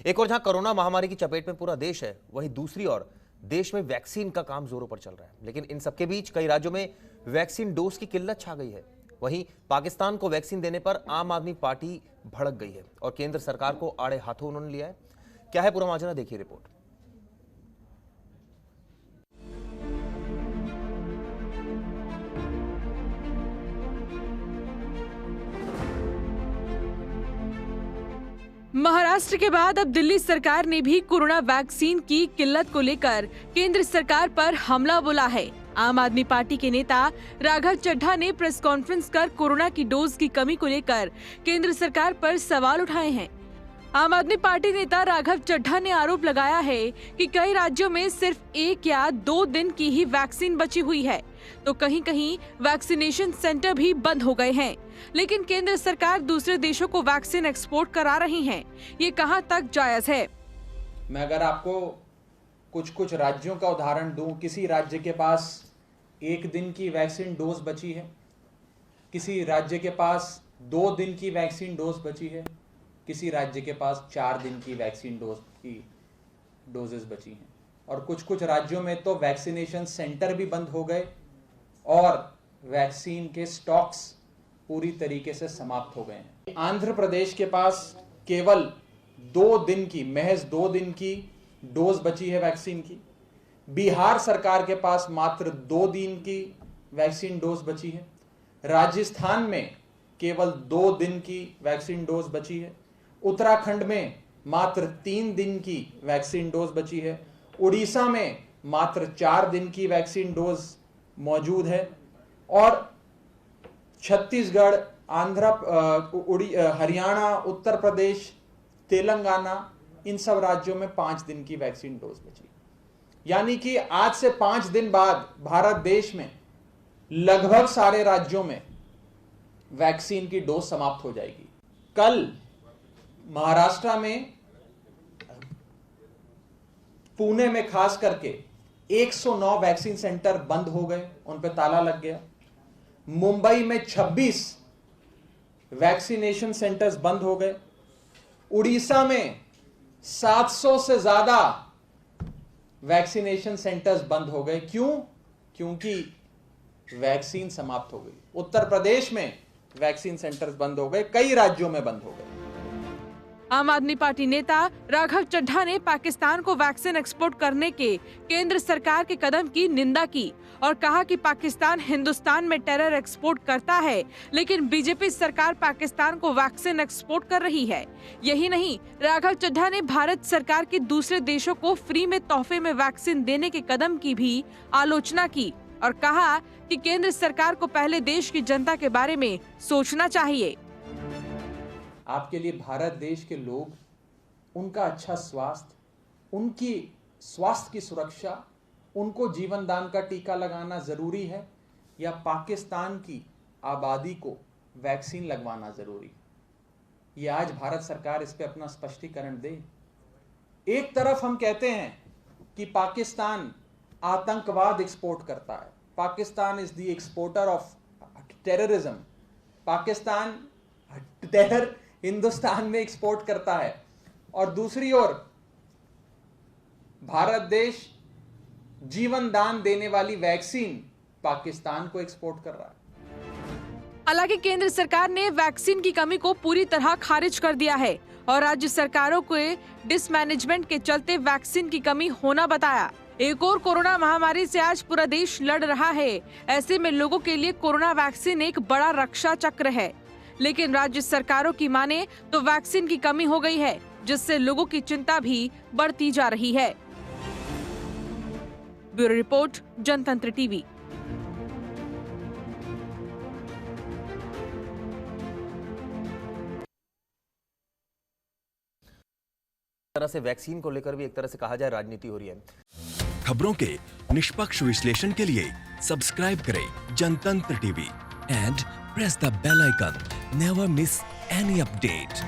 एक और जहां कोरोना महामारी की चपेट में पूरा देश है, वहीं दूसरी ओर देश में वैक्सीन का काम जोरों पर चल रहा है। लेकिन इन सबके बीच कई राज्यों में वैक्सीन डोज की किल्लत छा गई है। वहीं पाकिस्तान को वैक्सीन देने पर आम आदमी पार्टी भड़क गई है और केंद्र सरकार को आड़े हाथों उन्होंने लिया है। क्या है पूरा माजरा, देखिए रिपोर्ट। महाराष्ट्र के बाद अब दिल्ली सरकार ने भी कोरोना वैक्सीन की किल्लत को लेकर केंद्र सरकार पर हमला बोला है। आम आदमी पार्टी के नेता राघव चड्ढा ने प्रेस कॉन्फ्रेंस कर कोरोना की डोज की कमी को लेकर केंद्र सरकार पर सवाल उठाए हैं। आम आदमी पार्टी नेता राघव चड्ढा ने आरोप लगाया है कि कई राज्यों में सिर्फ 1 या 2 दिन की ही वैक्सीन बची हुई है, तो कहीं कहीं वैक्सीनेशन सेंटर भी बंद हो गए हैं। लेकिन केंद्र सरकार दूसरे देशों को वैक्सीन एक्सपोर्ट करा रही है, ये कहां तक जायज है? मैं अगर आपको कुछ राज्यों का उदाहरण दूं, किसी राज्य के पास 1 दिन की वैक्सीन डोज बची है, किसी राज्य के पास 2 दिन की वैक्सीन डोज बची है, किसी राज्य के पास 4 दिन की वैक्सीन डोजेस बची हैं, और कुछ राज्यों में तो वैक्सीनेशन सेंटर भी बंद हो गए और वैक्सीन के स्टॉक्स पूरी तरीके से समाप्त हो गए हैं। आंध्र प्रदेश के पास केवल 2 दिन की, महज 2 दिन की डोज बची है वैक्सीन की। बिहार सरकार के पास मात्र 2 दिन की वैक्सीन डोज बची है। राजस्थान में केवल 2 दिन की वैक्सीन डोज बची है। उत्तराखंड में मात्र 3 दिन की वैक्सीन डोज बची है। उड़ीसा में मात्र 4 दिन की वैक्सीन डोज मौजूद है और छत्तीसगढ़, हरियाणा, उत्तर प्रदेश, तेलंगाना, इन सब राज्यों में 5 दिन की वैक्सीन डोज बची। यानी कि आज से 5 दिन बाद भारत देश में लगभग सारे राज्यों में वैक्सीन की डोज समाप्त हो जाएगी। कल महाराष्ट्र में, पुणे में खास करके 109 वैक्सीन सेंटर बंद हो गए, उन पे ताला लग गया। मुंबई में 26 वैक्सीनेशन सेंटर्स बंद हो गए। उड़ीसा में 700 से ज्यादा वैक्सीनेशन सेंटर्स बंद हो गए। क्यों? क्योंकि वैक्सीन समाप्त हो गई। उत्तर प्रदेश में वैक्सीन सेंटर्स बंद हो गए, कई राज्यों में बंद हो गए। आम आदमी पार्टी नेता राघव चड्ढा ने पाकिस्तान को वैक्सीन एक्सपोर्ट करने के केंद्र सरकार के कदम की निंदा की और कहा कि पाकिस्तान हिंदुस्तान में टेरर एक्सपोर्ट करता है, लेकिन बीजेपी सरकार पाकिस्तान को वैक्सीन एक्सपोर्ट कर रही है। यही नहीं, राघव चड्ढा ने भारत सरकार की दूसरे देशों को फ्री में तोहफे में वैक्सीन देने के कदम की भी आलोचना की और कहा कि केंद्र सरकार को पहले देश की जनता के बारे में सोचना चाहिए। आपके लिए भारत देश के लोग, उनका अच्छा स्वास्थ्य, उनकी स्वास्थ्य की सुरक्षा, उनको जीवन दान का टीका लगाना जरूरी है या पाकिस्तान की आबादी को वैक्सीन लगवाना जरूरी है? ये आज भारत सरकार इस पे अपना स्पष्टीकरण दे। एक तरफ हम कहते हैं कि पाकिस्तान आतंकवाद एक्सपोर्ट करता है, Pakistan is the exporter of terrorism, Pakistan terror Hindustan में एक्सपोर्ट करता है, और दूसरी ओर भारत देश जीवन दान देने वाली वैक्सीन पाकिस्तान को एक्सपोर्ट कर रहा है। हालांकि केंद्र सरकार ने वैक्सीन की कमी को पूरी तरह खारिज कर दिया है और राज्य सरकारों के डिसमैनेजमेंट के चलते वैक्सीन की कमी होना बताया। एक और कोरोना महामारी से आज पूरा देश लड़ रहा है। ऐसे में लोगों के लिए कोरोना वैक्सीन एक बड़ा रक्षा चक्र है, लेकिन राज्य सरकारों की माने तो वैक्सीन की कमी हो गई है, जिससे लोगों की चिंता भी बढ़ती जा रही है। ब्यूरो रिपोर्ट, जनतंत्र टीवी। तरह से वैक्सीन को लेकर भी एक तरह से कहा जाए राजनीति हो रही है। खबरों के निष्पक्ष विश्लेषण के लिए सब्सक्राइब करें जनतंत्र TV and press the bell icon. Never miss any update.